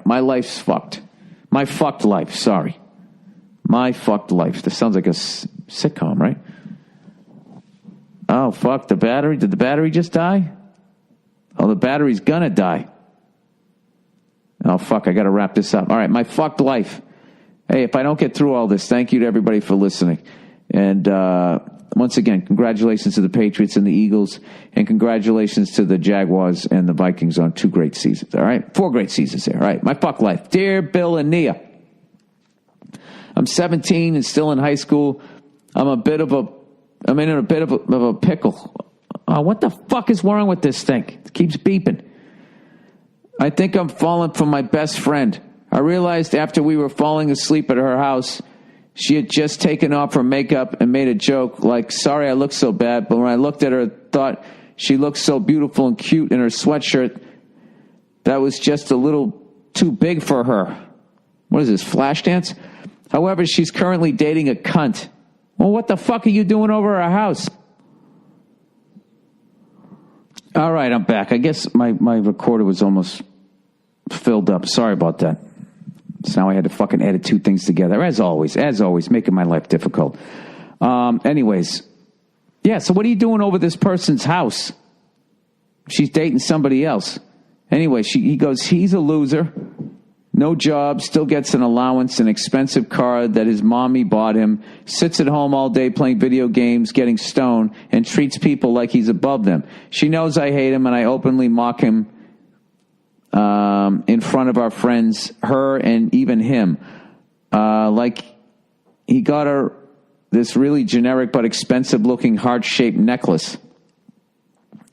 My life's fucked. My fucked life, sorry. My fucked life. This sounds like a sitcom, right? Oh, fuck, the battery. Did the battery just die? Oh, the battery's gonna die. Oh, fuck, I gotta wrap this up. All right, my fucked life. Hey, if I don't get through all this, thank you to everybody for listening. And once again, congratulations to the Patriots and the Eagles, and congratulations to the Jaguars and the Vikings on 2 great seasons, all right? 4 great seasons there, all right? My fuck life. Dear Bill and Nia, I'm 17 and still in high school. I'm in a bit of a pickle. What the fuck is wrong with this thing? It keeps beeping. I think I'm falling for my best friend. I realized after we were falling asleep at her house, she had just taken off her makeup and made a joke like, sorry I look so bad, but when I looked at her, thought she looked so beautiful and cute in her sweatshirt that was just a little too big for her. What is this, Flashdance? However, she's currently dating a cunt. Well, what the fuck are you doing over our house? All right, I'm back. I guess my recorder was almost filled up. Sorry about that. So now I had to fucking edit 2 things together. As always, making my life difficult. Anyways. Yeah, so what are you doing over this person's house? She's dating somebody else. Anyway, he goes, he's a loser. No job, still gets an allowance, an expensive car that his mommy bought him, sits at home all day playing video games, getting stoned, and treats people like he's above them. She knows I hate him, and I openly mock him in front of our friends, her and even him. Like he got her this really generic but expensive-looking heart-shaped necklace.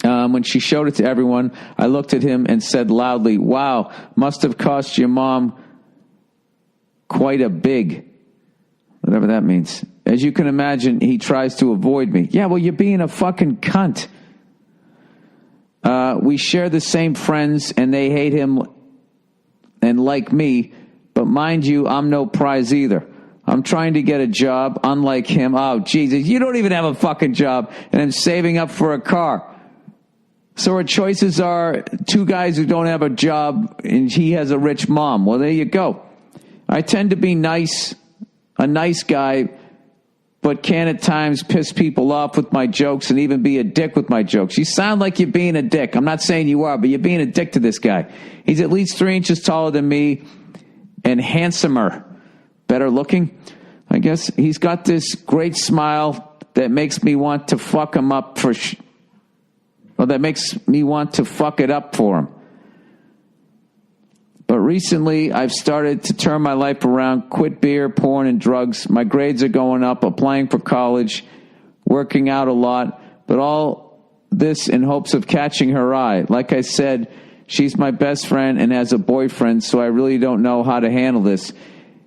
When she showed it to everyone, I looked at him and said loudly, wow, must have cost your mom quite a big, whatever that means. As you can imagine, he tries to avoid me. Yeah, well, you're being a fucking cunt. We share the same friends, and they hate him and like me, but mind you, I'm no prize either. I'm trying to get a job, unlike him. Oh, Jesus, you don't even have a fucking job, and I'm saving up for a car. So her choices are 2 guys who don't have a job, and he has a rich mom. Well, there you go. I tend to be a nice guy, but can at times piss people off with my jokes and even be a dick with my jokes. You sound like you're being a dick. I'm not saying you are, but you're being a dick to this guy. He's at least 3 inches taller than me and handsomer. Better looking, I guess. He's got this great smile that makes me want to fuck him up that makes me want to fuck it up for him. But recently, I've started to turn my life around, quit beer, porn, and drugs. My grades are going up, applying for college, working out a lot, but all this in hopes of catching her eye. Like I said, she's my best friend and has a boyfriend, so I really don't know how to handle this.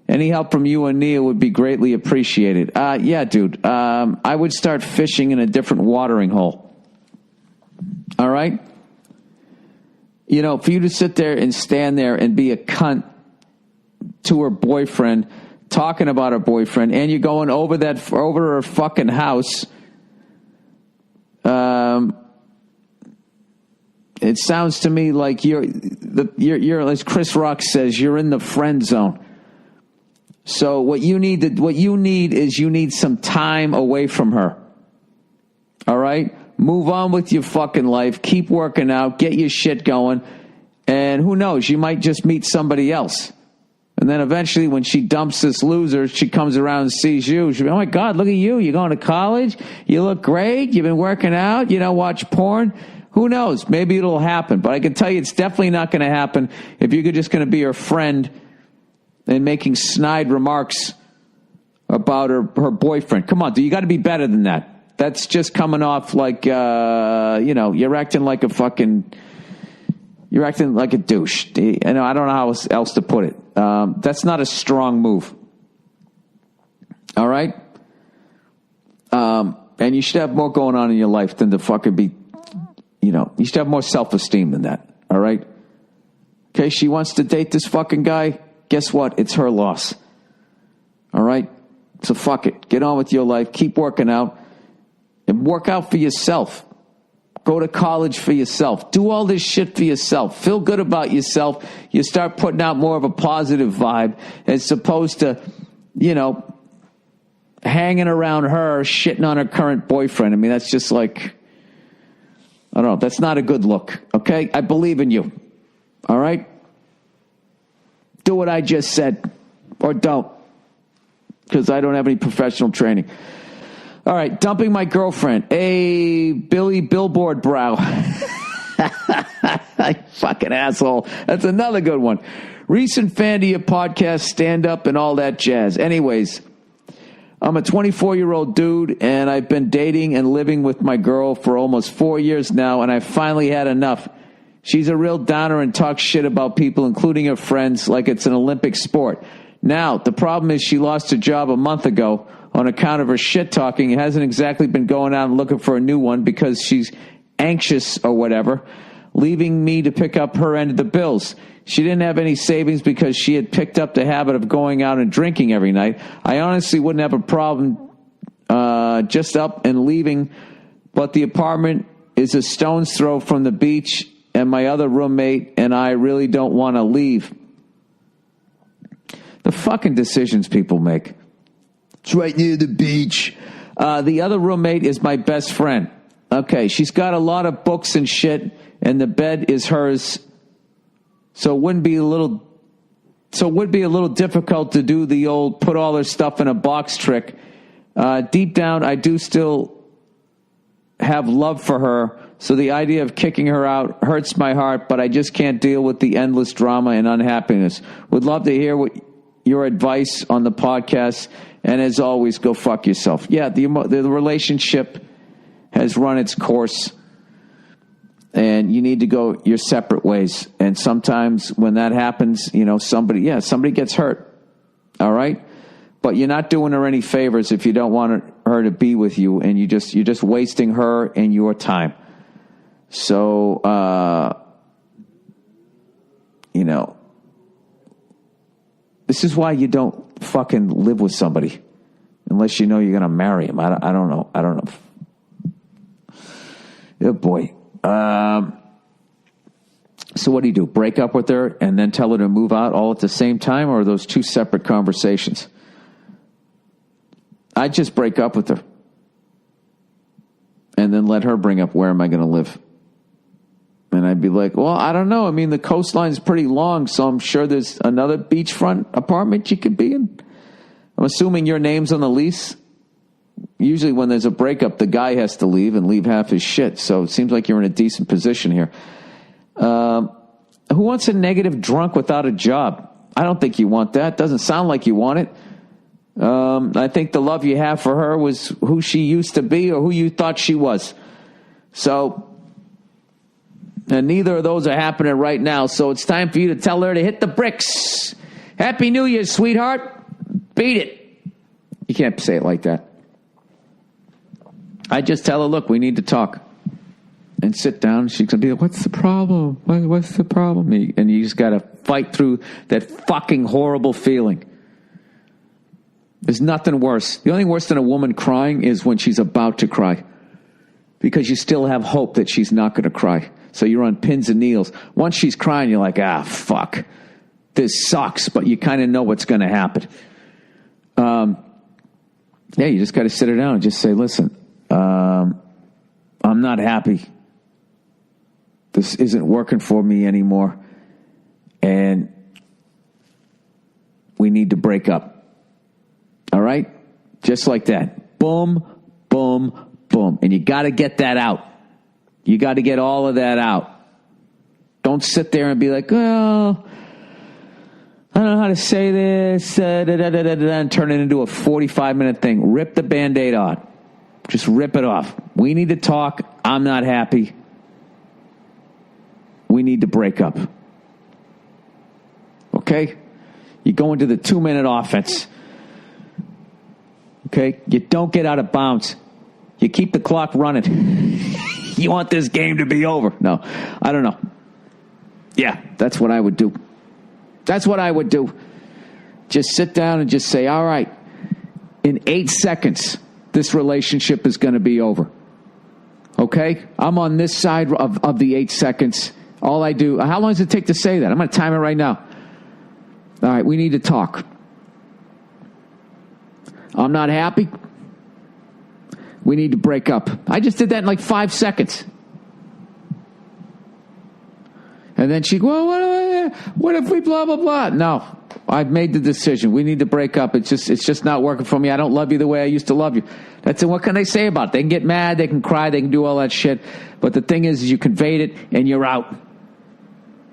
Any help from you and Neil would be greatly appreciated. Yeah, dude. I would start fishing in a different watering hole. All right? You know, for you to sit there and stand there and be a cunt to her boyfriend, talking about her boyfriend, and you're going over her fucking house, it sounds to me like you're as Chris Rock says, you're in the friend zone. So what you need is you need some time away from her. All right? Move on with your fucking life. Keep working out. Get your shit going. And who knows? You might just meet somebody else. And then eventually when she dumps this loser, she comes around and sees you. She'll be, oh my God, look at you. You're going to college. You look great. You've been working out. You don't watch porn. Who knows? Maybe it'll happen. But I can tell you it's definitely not going to happen if you're just going to be her friend and making snide remarks about her boyfriend. Come on, dude. You got to be better than that. That's just coming off like, you're acting like a douche. I don't know how else to put it. That's not a strong move. All right? And you should have more going on in your life than to fucking be, you should have more self-esteem than that. All right? Okay, she wants to date this fucking guy. Guess what? It's her loss. All right? So fuck it. Get on with your life. Keep working out. And work out for yourself. Go to college for yourself. Do all this shit for yourself. Feel good about yourself. You start putting out more of a positive vibe as opposed to, hanging around her, shitting on her current boyfriend. I mean, that's just like, I don't know. That's not a good look. Okay? I believe in you. All right? Do what I just said. Or don't. Because I don't have any professional training. All right, dumping my girlfriend. A Billy Billboard brow. Fucking asshole. That's another good one. Recent fan of your podcast, stand up and all that jazz. Anyways, I'm a 24-year-old dude, and I've been dating and living with my girl for almost 4 years now, and I finally had enough. She's a real downer and talks shit about people, including her friends, like it's an Olympic sport. Now, the problem is she lost her job a month ago on account of her shit talking. It hasn't exactly been going out and looking for a new one because she's anxious or whatever, leaving me to pick up her end of the bills. She didn't have any savings because she had picked up the habit of going out and drinking every night. I honestly wouldn't have a problem just up and leaving, but the apartment is a stone's throw from the beach, and my other roommate and I really don't want to leave. The fucking decisions people make. It's right near the beach. The other roommate is my best friend. Okay, she's got a lot of books and shit, and the bed is hers. So it would be a little difficult to do the old put all her stuff in a box trick. Deep down, I do still have love for her, so the idea of kicking her out hurts my heart, but I just can't deal with the endless drama and unhappiness. Would love to hear your advice on the podcast, and as always, go fuck yourself. Yeah, the relationship has run its course, and you need to go your separate ways. And sometimes when that happens, somebody gets hurt. All right? But you're not doing her any favors if you don't want her to be with you, and you're just wasting her and your time. So, this is why you don't fucking live with somebody unless you know you're going to marry him. I don't know. Oh, boy. So what do? Break up with her and then tell her to move out all at the same time, or are those two separate conversations? I'd just break up with her and then let her bring up where am I going to live. And I'd be like, well, I don't know. I mean, the coastline's pretty long, so I'm sure there's another beachfront apartment you could be in. I'm assuming your name's on the lease. Usually when there's a breakup, the guy has to leave and leave half his shit. So it seems like you're in a decent position here. Who wants a negative drunk without a job? I don't think you want that. Doesn't sound like you want it. I think the love you have for her was who she used to be or who you thought she was. So, and neither of those are happening right now. So it's time for you to tell her to hit the bricks. Happy New Year, sweetheart. Beat it. You can't say it like that. I just tell her, look, we need to talk. And sit down. She's going to be like, what's the problem? What's the problem? And you just got to fight through that fucking horrible feeling. There's nothing worse. The only worse than a woman crying is when she's about to cry. Because you still have hope that she's not going to cry. So you're on pins and needles. Once she's crying, you're like, fuck. This sucks, but you kind of know what's going to happen. You just got to sit her down and just say, listen, I'm not happy. This isn't working for me anymore. And we need to break up. All right? Just like that. Boom, boom, boom. And you got to get that out. You got to get all of that out. Don't sit there and be like, well, I don't know how to say this, and turn it into a 45-minute thing. Rip the Band-Aid off. Just rip it off. We need to talk. I'm not happy. We need to break up. Okay? You go into the 2-minute offense. Okay? You don't get out of bounds. You keep the clock running. You want this game to be over. No, I don't know. Yeah, that's what I would do. That's what I would do. Just sit down and just say, all right, in 8 seconds, this relationship is going to be over. Okay? I'm on this side of the 8 seconds. All I do, how long does it take to say that? I'm going to time it right now. All right, we need to talk. I'm not happy. We need to break up. I just did that in like 5 seconds. And then she, well, what if we blah, blah, blah? No, I've made the decision. We need to break up. It's just not working for me. I don't love you the way I used to love you. That's it. What can they say about it? They can get mad. They can cry. They can do all that shit. But the thing is you conveyed it and you're out.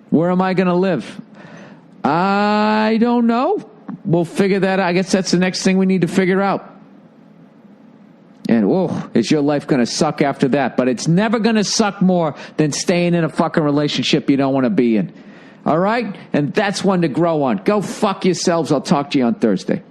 Where am I going to live? I don't know. We'll figure that out. I guess that's the next thing we need to figure out. And, is your life going to suck after that? But it's never going to suck more than staying in a fucking relationship you don't want to be in. All right? And that's one to grow on. Go fuck yourselves. I'll talk to you on Thursday.